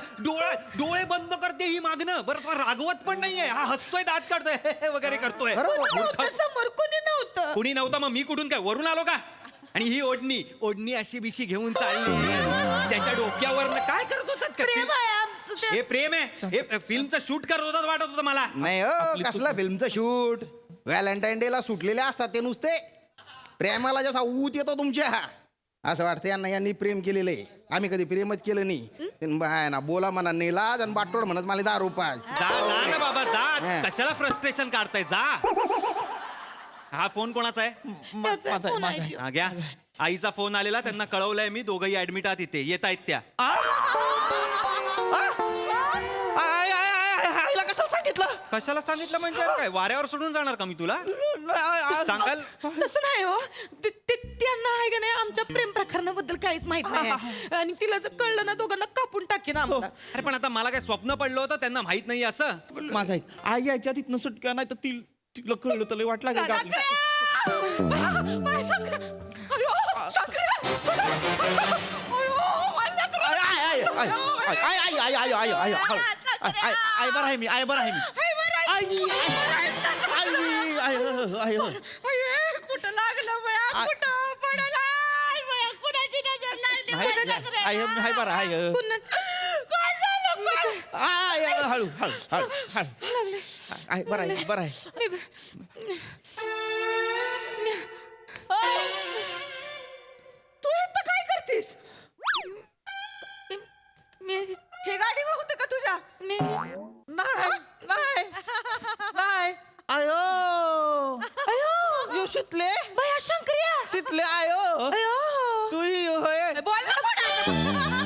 डोळे बंद करते ही मागणं. बरं तुला रागवत पण नाहीये. हा हसतोय, दात काढतोय वगैरे करतोय. समोर कोणी नव्हतं. कुणी नव्हतं मग मी कुठून काय वरून आलो का? आणि ही ओढणी अशी बिशी घेऊन चालली त्याच्या डोक्यावर. काय करत होतात? प्रेम आहे आमचं ते. हे प्रेम आहे? हे फिल्मचं शूट करत होतात वाटत होतं मला. नाही हो, कसला फिल्मचं शूट. व्हॅलेंटाईन डे ला सुटलेले असतात ते नुसते. प्रेमाला जसा ऊत येतो तुमच्या, असं वाटतं यांनी प्रेम केलेलं आहे. आम्ही कधी प्रेमच केलं नाही ना. बोला म्हणा नाही लाज आणि बाटोड म्हणत मला 10 रुपये. जा ना बाबा जा. हा. कशाला फ्रस्ट्रेशन काढताय? जा. हा फोन कोणाचा आहे? फोन आहे तो. हा घ्या. आईचा फोन आलेला, त्यांना कळवलंय मी. दोघंही ऍडमिट आहात इथे. येत आहेत त्या. आईला कसं सांगितलं? कशाला सांगितलं म्हणजे काय वाऱ्यावर सोडून जाणार का मी तुला? सांगाल? तसं नाही हो. त्यांना आहे का नाही आमच्या प्रेम प्रकरणाबद्दल काहीच माहित नाही आणि तिला जर कळलं ना दोघांना कापून टाकेन आम्हाला. अरे पण आता मला काय स्वप्न पडलं होतं, त्यांना माहित नाही असं? माझा ऐक, आई यायच्या तिथनं सुटका नाही तर तिला कळलं तर लय वाट लागेल का आपली? आई बरं आहे मी. आई बरं आहे मी. कुठं लागलं बया? कुठं पडला? कुणाची नजर लागली? हाय बरं आहे. काय झालं पण? हळू हळू हळू हळू. आहे बरं आहे बरं आहे. तू इथं काय करतेस? हे गाडी होतं का तुझ्या? नाही आयो यो शितले बया शंकर्या. शितले आयो अयो. तू होय. बोल ना.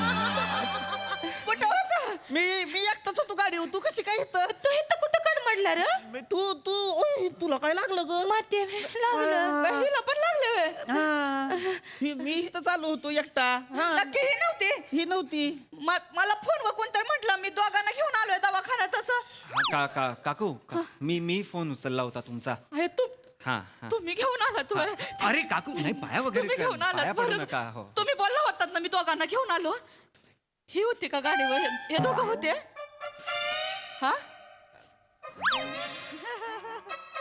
कशी काय इथं? तू इथं कुठं कडमडला रे? तू तू ओय, तुला काय लागलं ग? माती लागलं हिला पण लागलं व्हय? हा. मी इथं चालू होतो एकटा. हा. नक्की ही नव्हती ही नव्हती. मला फोन वर कोणतरी म्हटलं मी दोघांना घेऊन आलोय दवाखान्यात तसं. काकू मी फोन उचलला होता तुमचा. अरे तू हा हा. तुम्ही घेऊन आलात होय? अरे काकू नाही पाया तुम्ही वगैरे घेऊन पाया आलात पडू बरं. नका हो. तुम्ही बोलला होतात ना मी दोघांना घेऊन आलो. ही होती का गाडीवर हे दोघं होते? हा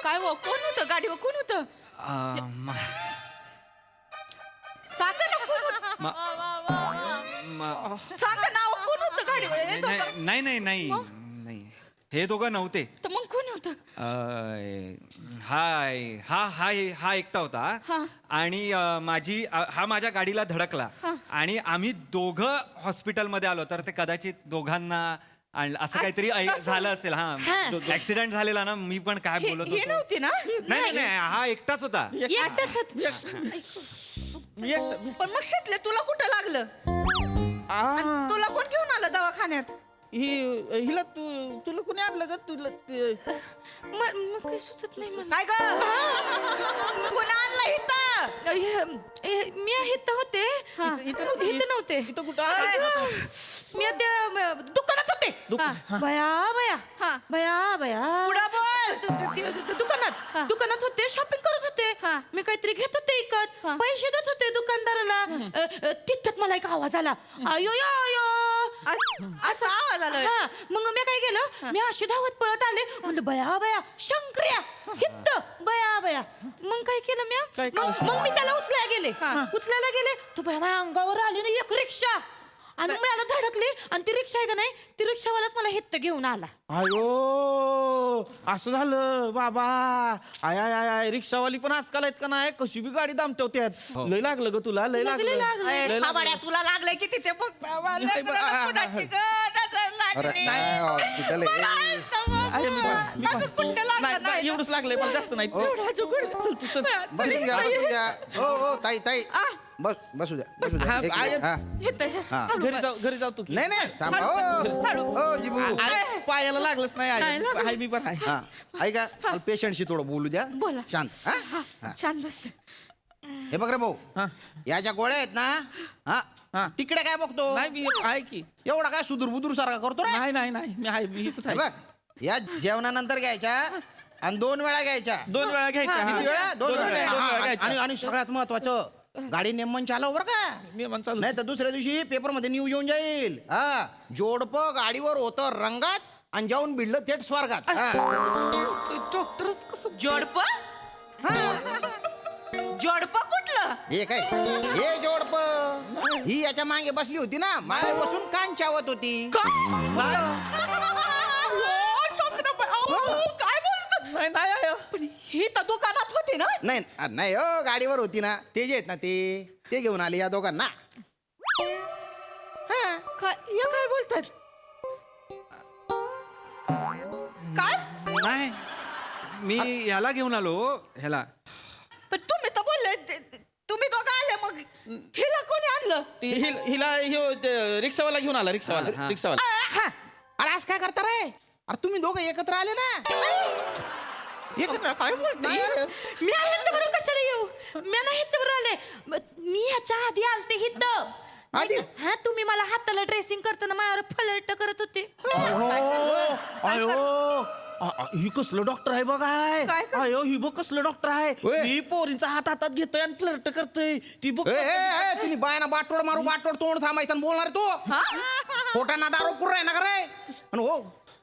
काय हो कोण होतं गाडीवर कोण होतं? सांगा ना कोण होतं? सांगा नाव कोण होतं गाडीवर हे दोघं? नाही हे दोघं नव्हते. तर मग कोण होतं? हा एकटा होता आणि हा माझ्या गाडीला धडकला आणि आम्ही दोघं हॉस्पिटलमध्ये आलो. तर ते कदाचित दोघांना असं काहीतरी झालं असेल. हा ऍक्सिडेंट झालेला ना. मी पण काय बोलत ही होतो. नव्हती ना? नाही हा एकटाच होता. याच्यात पण मग शेतले तुला कुठं लागलं? आणि तुला कोण घेऊन आलं दवाखान्यात? हिला तुला कोणी आणलं ग? तुला मग काही सुचत नाही मला. काय ग कोण आणलं इथं? मी इथं होते. इथं नव्हते. इथं कुठं? मी त्या दुकानात होते. बया पुढं बोल. दुकानात होते शॉपिंग करत होते. मी काहीतरी घेत होते इकत पैसे देत होते दुकानदाराला. तिथं मला एक आवाज आला. अयो यो यो असा आवाज आला. मग मी काय केलं मी अशी धावत पळत आले. म्हणलं बया शंकर्या हित्त बया. मग काय केलं मी मग मी त्याला उचलायला गेले तो बया माझ्या अंगावर आली ना एक रिक्षा आणि मला धडकली. आणि ती रिक्षा आहे का नाही ती रिक्षावालाच मला हित्त घेऊन आला. अयो असं झालं बाबा. आय रिक्षावाली पण आजकाल आहेत का नाही कशी बी गाडी दामटवत्यात. लय लागलं ग तुला? लय लागलं. लय लागलं. तुला लागलंय की तिथे बघ बाबा, लेकराला कुणाची ग नजर लागली. अरे मी पण- नाही, एवढंच लागलंय मला जास्त नाही. चल तू चल. ताई बसू द्या हा, एक आहे. मिनिट. हा. घरी जाऊ तू की. नाही थांबा हो जिबू. अरे, पायाला लागलंच नाही आहे मी पण आहे. हा ऐका पेशंटशी थोडं बोलू द्या. बोला. शांत हा? छान बस. हे बघ रे भाऊ याच्या गोळ्या आहेत ना. हा तिकडे काय बघतो? नाही मी आहे की. एवढा काय सुदूर सारखा करतो रे? नाही मी आहे मी इथंच हे आहे. बघ या जेवणानंतर घ्यायच्या आणि 2 वेळा घ्यायच्या. 2 वेळा घ्यायच्या. हा. किती वेळा? 2 वेळा. दोन वेळा हा, घ्यायच्या. आणि सगळ्यात महत्वाचं गाडी नेमन चालव बरं का. नियमन चालू. नाही तर दुसऱ्या दिवशी पेपर मध्ये न्यूज येऊन जाईल. हा जोडपं गाडीवर होतं रंगात आणि जाऊन भिडलं थेट स्वर्गात. डॉक्टरच कसं जोडप कुठलं? हे काय हे जोडपं ही याच्या मागे बसली होती ना. मागे बसून कान चावत होती. काय बोलतो? नाही आहे. पण ही तर दुकानात होती ना. नाही हो गाडीवर होती ना. ते जे आहेत ना ते घेऊन आले या दोघांना. काय बोलतात? काय? नाही मी ह्याला घेऊन आलो. ह्याला पण तुम्ही तर बोलले तुम्ही दोघं आले मग हिला कोणी आणलं? हिला रिक्षावाला घेऊन आला. रिक्षावाला. अरे आज काय करता रे? अरे तुम्ही दोघं एकत्र आले ना. एकत्र काय बोलते? मी ह्याच्याबरोबर कशाला येऊ? मी नाही ह्याच्याबरोबर आले. मी ह्याच्या आधी आलते हिथं. आधी? हा तुम्ही मला हाताला ड्रेसिंग करताना माझ्यावर फलट करत होते. अयो ही कसलं डॉक्टर आहे बघाय. काय कर- अयो ही बघ कसलं डॉक्टर आहे. होय. ही पोरींचा हातात घेतोय आणि फ्लर्ट करतोय. ती बघ तुम्ही बायाना बाटोड मारू बाटोड तोंड थांबायचं बोलणार तू. पोटांना दारू पुर आहे ना का रे? आणि हो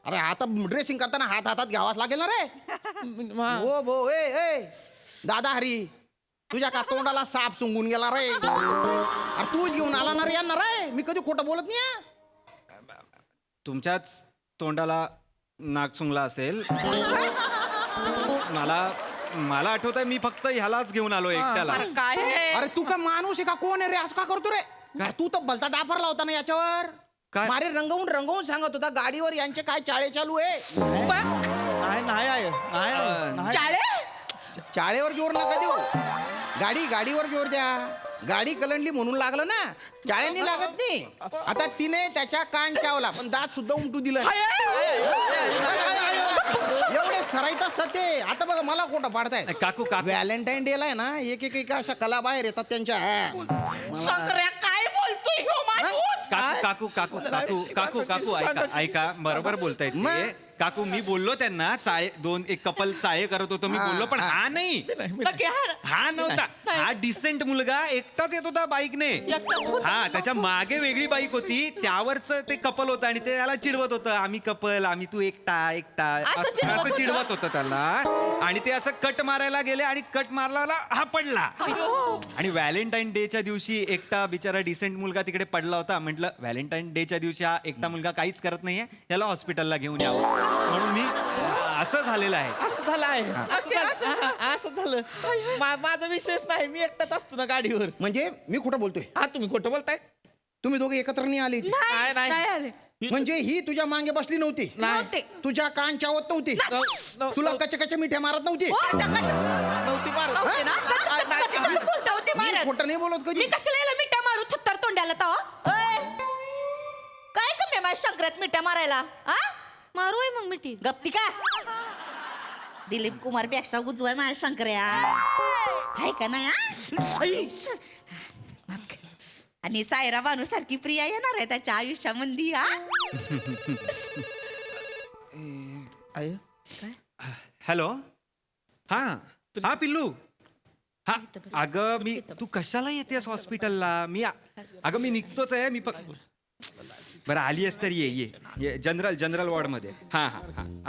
अरे आता ड्रेसिंग करताना हातात घ्यावाच लागेल ना रे. हो भो ए दादा हरी तुझ्या का तोंडाला साप सुंगून गेला रे. अरे तूच घेऊन आला ना रे यांना रे. मी कधी खोटं बोलत नाही. तुमच्याच तोंडाला नाक सुंगला असेल. मला आठवत आहे मी फक्त ह्यालाच घेऊन आलो एकट्याला. काय आहे? अरे तू का माणूस आहे का कोण आहे रे? असं का करतो रे? अरे तू तर भलता डाफरला होता ना याच्यावर. काय? मारे रंगवून सांगत होता गाडीवर यांचे काय चाळे चालू आहे. नाही. चाळे? चाळेवर जोर नका देऊ. गाडीवर जोर द्या. गाडी कलंडली म्हणून लागलं ना, शाळेने लागत नाही. आता तिने त्याच्या कान चावला पण दात सुद्धा उमटू दिलं नाही. एवढे सराईत असतात ते. आता बघा मला खोटं पाडताय. काकू व्हॅलेंटाईन डे ला आहे ना एक अशा कला बाहेर येतात त्यांच्या. शंकर्या काय बोलतोय ह्यो माणूस? काकू काकू काकू काकू काकू ऐका ऐका बरोबर बोलतायत ते. काकू मी बोललो त्यांना एक कपल चाळे करत होतो मी बोललो पण हा नाही नक्की हा नव्हता. हा डिसेंट मुलगा एकटाच येत होता बाईकने. एकटाच होता? हा त्याच्या मागे वेगळी बाईक होती त्यावरच ते कपल होतं आणि ते त्याला चिडवत होतं आम्ही कपल आम्ही तू एकटा असं चिडवत असं होतं? चिडवत होतं त्याला. आणि ते असं कट मारायला गेले आणि कट मारला हा पडला. आणि व्हॅलेंटाईन डेच्या दिवशी एकटा बिचारा डिसेंट मुलगा तिकडे पडला होता. म्हटलं व्हॅलेंटाईन डेच्या दिवशी हा एकटा मुलगा काहीच करत नाहीये याला हॉस्पिटलला घेऊन यावं म्हणून मी असं झालेलं आहे. असं झालं आहे असं झालं. माझा विषयच नाही, मी एकटाच असतो ना गाडीवर. म्हणजे मी खोटं बोलतोय? हा तुम्ही खोटं बोलताय. तुम्ही दोघे एकत्र नाही आले इथे? नाही नाही नाही आले. म्हणजे ही तुझ्या मागे बसली नव्हती? नव्हते. तुझ्या कान चावत नव्हती? तुला कच्च्या मिठ्या मारत नव्हती? नव्हती मारत. नव्हते ना? बोलता होते मी मारत. खोटं नाही बोलत मी कधी. कशाला याला मिठ्या मारू थत्तर तोंड्याला तवा? काय कमी आहे माझ्या शंकरात मिठ्या मारायला? मारू आहे मग मिठी गप्ती का? दिलीप कुमार पेक्षा उजवाय माझ्या शंकर्या आहे का नाही? आणि सायरा बानू सारखी प्रिया येणार आहे त्याच्या आयुष्यामध्ये. हॅलो हा पिल्लू हा अगं मी तू कशाला येतेस हॉस्पिटलला? अगं मी निघतोच आहे मी बरं आली आहेस तर ये जनरल वॉर्डमध्ये. हा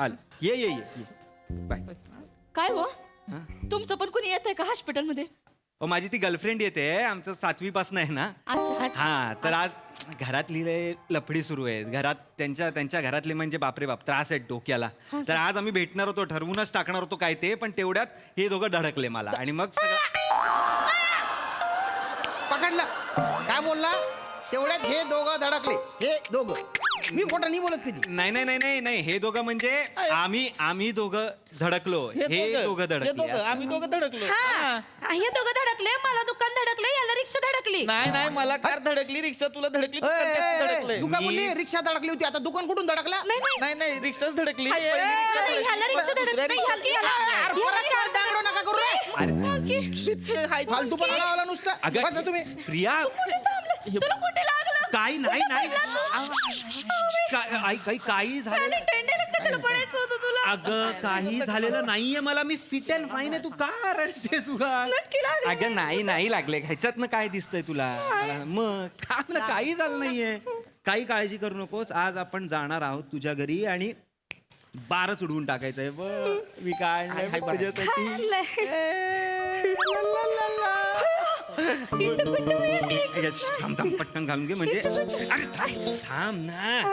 आल ये बाय. काय हो तुमचं पण कोणी येत आहे का हॉस्पिटलमध्ये? माझी ती गर्लफ्रेंड येते आमचं 7वी पासून आहे ना. हा तर आज घरातली लफडी सुरू आहे घरात. त्यांच्या घरातले म्हणजे बापरे बाप त्रास आहेत डोक्याला. तर आज आम्ही भेटणार होतो ठरवूनच टाकणार होतो काय ते पण तेवढ्यात हे दोघं धडकले मला आणि मग पकडलं. काय बोलला? तेवढ्यात हे दोघं धडकले. हे दोघं मी खोटं नाही बोलत कधी. नाही हे दोघं म्हणजे आम्ही दोघं धडकलो. हे दोघं धडकले. आम्ही दोघं धडकलो. हे दोघं धडकले मला दुकान धडकले याला रिक्षा धडकली. नाही मला कार धडकली रिक्षा तुला धडकली दुकान जास्त धडकलंय. दुकान बोलली रिक्षा धडकली होती आता दुकान कुठून धडकला? नाही रिक्षाच धडकली. ह्याला रिक्षा धडकली दांगडो नका करू रे. फालतू पण आला नुसतं. बसा तुम्ही. प्रिया तुला कुठे लागलं? काही नाही काही झालं कशाला पडायचं होतं तुला? अगं काही झालेलं नाहीये मला. मी फिट अँड फाईन आहे. तू का रडतेस तुला? नक्की लागलं. अगं नाही लागले. ह्याच्यातनं काय दिसतंय तुला? मग काही झालं नाहीये. काही काळजी करू नकोस. आज आपण जाणार आहोत तुझ्या घरी आणि बारच उडवून टाकायचंय. मी काय थांब पटकन घालून घे म्हणजे थांब ना.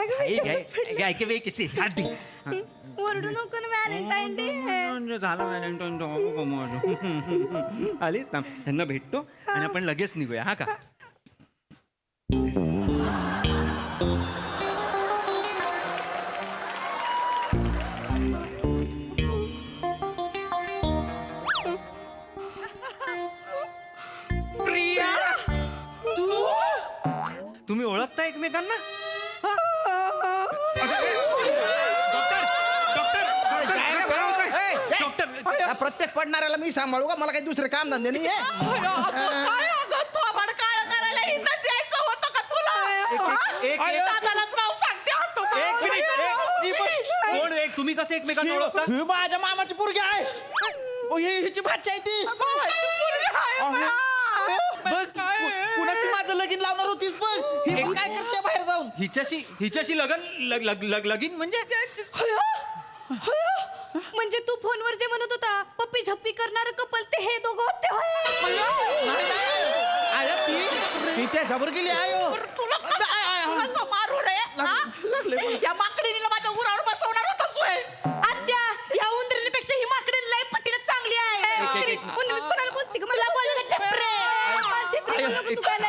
ओरडू नको ना व्हॅलेंटाईन डे. झाला आलीच ना त्यांना भेटतो आणि आपण लगेच निघूया. हा का? प्रिया तुम्ही ओळखता एकमेकांना? या प्रत्येक पडणाऱ्याला मी सांभाळू का? मला काही दुसरे काम धंदे नाही. काय अगं थोबाड काळं करायला इथंच यायचं होतं का तुला? दादालाच नाव सांगते आता. तुम्ही कसे एकमेकांना ओळखता? ही माझ्या मामाची पोरगी आहे. हिची भाची आहे ती. कुणाशी माझं लगीन लावणार होतीस बघ. ही काय करते बाहेर जाऊन? हिच्याशी लगीन म्हणजे म्हणजे तू फोनवर जे म्हणत होता पप्पी झप्पी करणार कपल ते हे दोघं होते होय? ती त्याच्यावर गेली आयो. तुला कसं मारू रे? या माकडीला माझ्या उरावर बसवणार होतास होय? आत्या या उंदरीपेक्षा ही माकडी लय पटीला चांगली आहे. उंदरी कोणाला बोलते का? मला बोलू का झेपरे? झेपरे बोलू का तू काय लय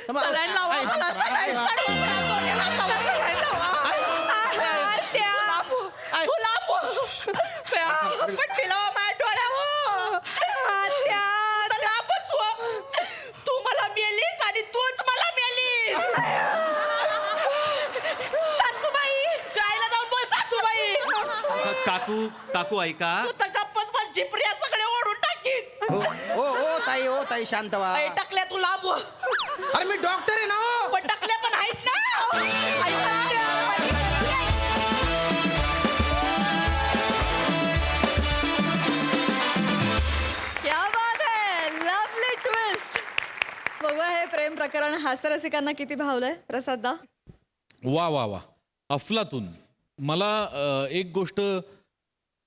सलाईन लावा मला सलाईन चढवा मला दोन्ही हातावर सलाईन लावा. आत्या तुला पट्टी लावा माझ्या डोळ्यावर. आत्या काकू काकू ऐका तू तर गप्पच बस जिपऱ्या सगळे ओढून टाकीन ओ ताई शांत व्हा ए, टाकल्या तू लांब हो. अरे मी डॉक्टर आहे ना हो. पण टाकल्या पण आहेस ना आई, क्या बात है लवली ट्विस्ट. बघूया हे प्रेम प्रकरण हास्यरसिकांना किती भावलंय प्रसाददा. वा वा वा अफलातून. मला एक गोष्ट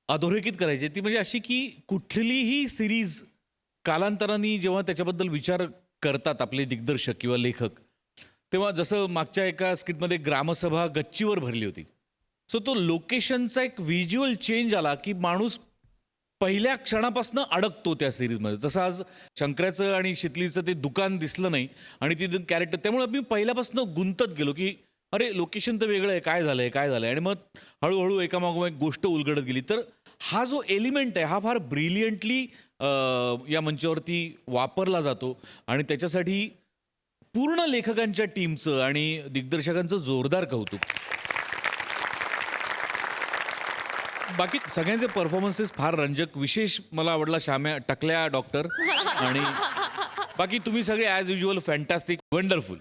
अधोरेखित करायची आहे, ती म्हणजे अशी की कुठलीही सिरीज कालांतराने जेव्हा त्याच्याबद्दल विचार करतात आपले दिग्दर्शक किंवा लेखक, तेव्हा जसं मागच्या एका स्किटमध्ये ग्रामसभा गच्चीवर भरली होती, सो तो लोकेशनचा एक व्हिज्युअल चेंज आला की माणूस पहिल्या क्षणापासून अडकतो त्या सिरीजमध्ये. जसं आज शंकराचं आणि शितलीचं ते दुकान दिसलं नाही आणि ती कॅरेक्टर, त्यामुळे मी पहिल्यापासून गुंतत गेलो की अरे लोकेशन तर वेगळं आहे, काय झालंय काय झालंय, आणि मग हळूहळू एकामागोमाग एक गोष्ट उलगडत गेली. तर हा जो एलिमेंट आहे हा फार ब्रिलियंटली या मंचावरती वापरला जातो आणि त्याच्यासाठी पूर्ण लेखकांच्या टीमचं आणि दिग्दर्शकांचं जोरदार कौतुक. बाकी सगळ्यांचे परफॉर्मन्सेस फार रंजक. विशेष मला आवडला श्याम्या टकल्या डॉक्टर, आणि बाकी तुम्ही सगळे ॲज युज्युअल फॅन्टॅस्टिक वंडरफुल.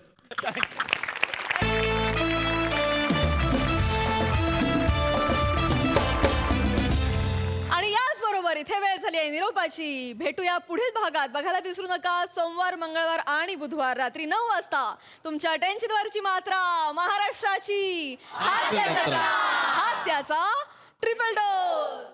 आणि याचबरोबर इथे वेळ झाली आहे निरोपाची. भेटूया पुढील भागात. बघायला विसरू नका सोमवार, मंगळवार आणि बुधवार रात्री 9 वाजता तुमच्या टेन्शनवरची मात्रा महाराष्ट्राची हास्यजत्रा. हास्याचा ट्रिपल डोस.